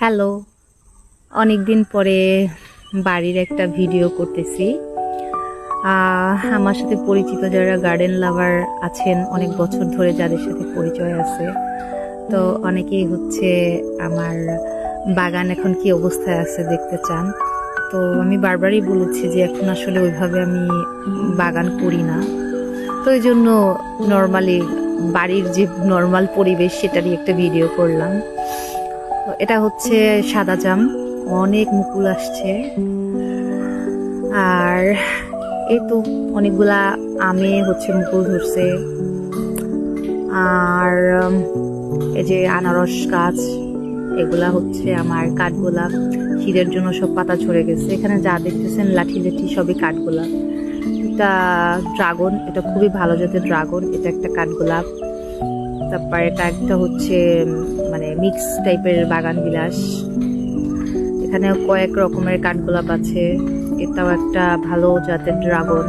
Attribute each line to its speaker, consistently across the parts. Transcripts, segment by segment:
Speaker 1: Hello, অনেক দিন পরে বাড়ির একটা ভিডিও করতেছি। আমার সাথে পরিচিত যারা গার্ডেন লাভার আছেন, অনেক বছর ধরে যাদের সাথে পরিচয় আছে, তো অনেকেই আমার বাগান এখন কি অবস্থায় আছে দেখতে চান। তো আমি বারবারই বলেছি যে এখন আসলে ওইভাবে আমি বাগান করি না, তো এই জন্য নর্মালি বাড়ির যে নর্মাল পরিবেশ সেটারই একটা ভিডিও করলাম। এটা সাদা জাম, অনেক মুকুল আসছে। আর এই তো অনেকগুলা আমে মুকুল ধরছে। আর এই যে আনারস গাছ, এগুলা আমার কাঠগোলাপ। শীতের জন্য সব পাতা ঝরে গেছে। এখানে যা দেখতেছেন লাঠি লাঠি সবই কাঠগোলাপ। এটা ড্রাগন, এটা খুবই ভালো জাতের ড্রাগন। এটা একটা কাঠগোলাপ। তারপর এটা একটা মানে মিক্স টাইপের বাগান বিলাস। এখানে কয়েক রকমের কাঠগোলাপ আছে। এটাও একটা ভালো জাতের ড্রাগন।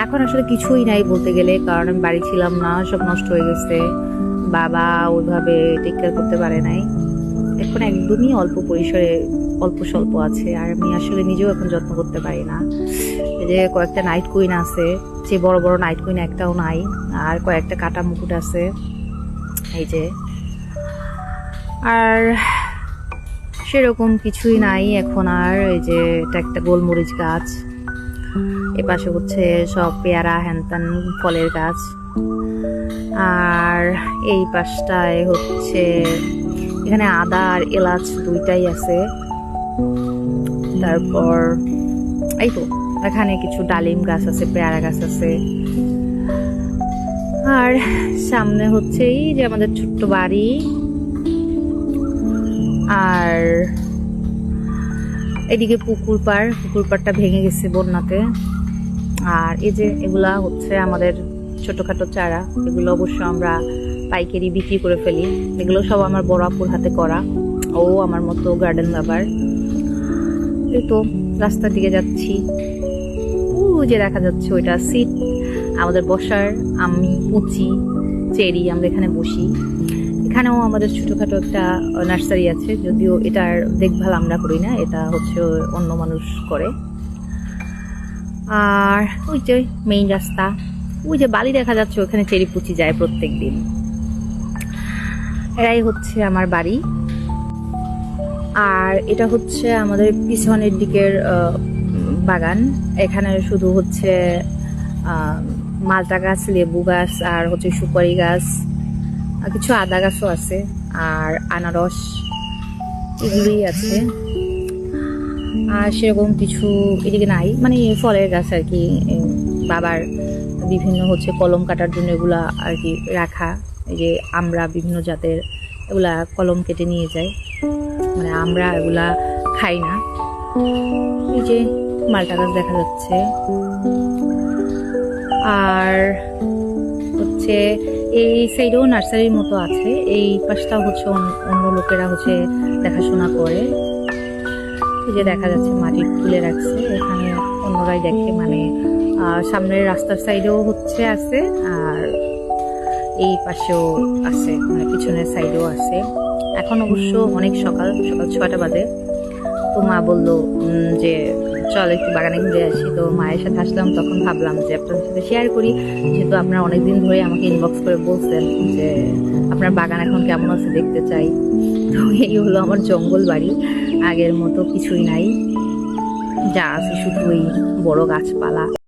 Speaker 1: এখন আসলে কিছুই নাই বলতে গেলে, কারণ আমি বাড়ি ছিলাম না, সব নষ্ট হয়ে গেছে। বাবা ওইভাবে টেক কেয়ার করতে পারে নাই। এখন একদমই অল্প পরিসরে অল্প স্বল্প আছে, আর আমি আসলে নিজেও এখন যত্ন করতে পারি না। এই যে কয়েকটা নাইট কুইন আছে, যে বড় বড় নাইট কুইন একটাও নাই। আর কয়েকটা কাটা মুকুট আছে এই যে। আর সেরকম কিছুই নাই এখন আর। এই যে এটা একটা গোলমরিচ গাছ, এপাশে সব পেয়ারা হ্যানত্যান ফলের গাছ। আর এই পাশটায় এখানে আদা আর এলাচ দুইটাই আছে। তারপর এই তো এখানে কিছু ডালিম গাছ আছে, পেয়ারা গাছ আছে। আর সামনে এই যে আমাদের ছোট্ট বাড়ি। আর এদিকে পুকুর পাড়টা ভেঙে গেছে বন্যাতে। আর এই যে এগুলা আমাদের ছোটখাটো চারা, এগুলো অবশ্য আমরা পাইকারি বিক্রি করে ফেলি। এগুলো সব আমার বড় আপুর হাতে করা। ও আমার মতো গার্ডেন লাভার। এই তো রাস্তার দিকে যাচ্ছি, ওই যে দেখা যাচ্ছে ওইটা সিট আমাদের বসার। আমি উচি চেরি, আমরা এখানে বসি। এখানেও আমাদের ছোটখাটো একটা নার্সারি আছে, যদিও এটার দেখভাল আমরা করি না, এটা অন্য মানুষ করে। আর ওই যে মেইন রাস্তা, ওই যে বালি দেখা যাচ্ছে, ওখানে চেরি পুচি যায় প্রত্যেক দিন। এরাই আমার বাড়ি। আর এটা আমাদের পিছনের দিকের বাগান। এখানে শুধু মালটা গাছ, লেবু গাছ, আর সুপারি গাছ, আর কিছু আদা গাছও আছে, আর আনারস, এগুলোই আছে। আর সেরকম কিছু এদিকে নাই, মানে ফলের গাছ আর কি। বাবার বিভিন্ন কলম কাটার জন্য এগুলা আর কি রাখা। এই যে আমরা বিভিন্ন জাতের এগুলা কলম কেটে নিয়ে যায়, মানে আমরা এগুলা খাই না। এই যে মালটা গাছ দেখা যাচ্ছে। আর এই সাইডেও নার্সারির মতো আছে। এই পাশটা অন্য লোকেরা দেখাশোনা করে। এই যে দেখা যাচ্ছে মাটির তুলে রাখছে, এখানে অন্যরাই দেখে। মানে সামনের রাস্তার সাইডেও আছে, আর এই পাশেও আছে, মানে পিছনের সাইডেও আছে। এখন অবশ্য অনেক সকাল 6টা বাজে। তো মা বললো যে চল একটু বাগানে ঘুরে আসি। তো মায়ের সাথে আসলাম, তখন ভাবলাম যে আপনাদের সাথে শেয়ার করি, যেহেতু আপনারা অনেকদিন ধরে আমাকে ইনবক্স করে বলছেন যে আপনার বাগান এখন কেমন আছে দেখতে চাই। তো এই হলো আমার জঙ্গল বাড়ি, আগের মতো কিছুই নাই, যা আছে শুধু ওই বড় গাছপালা।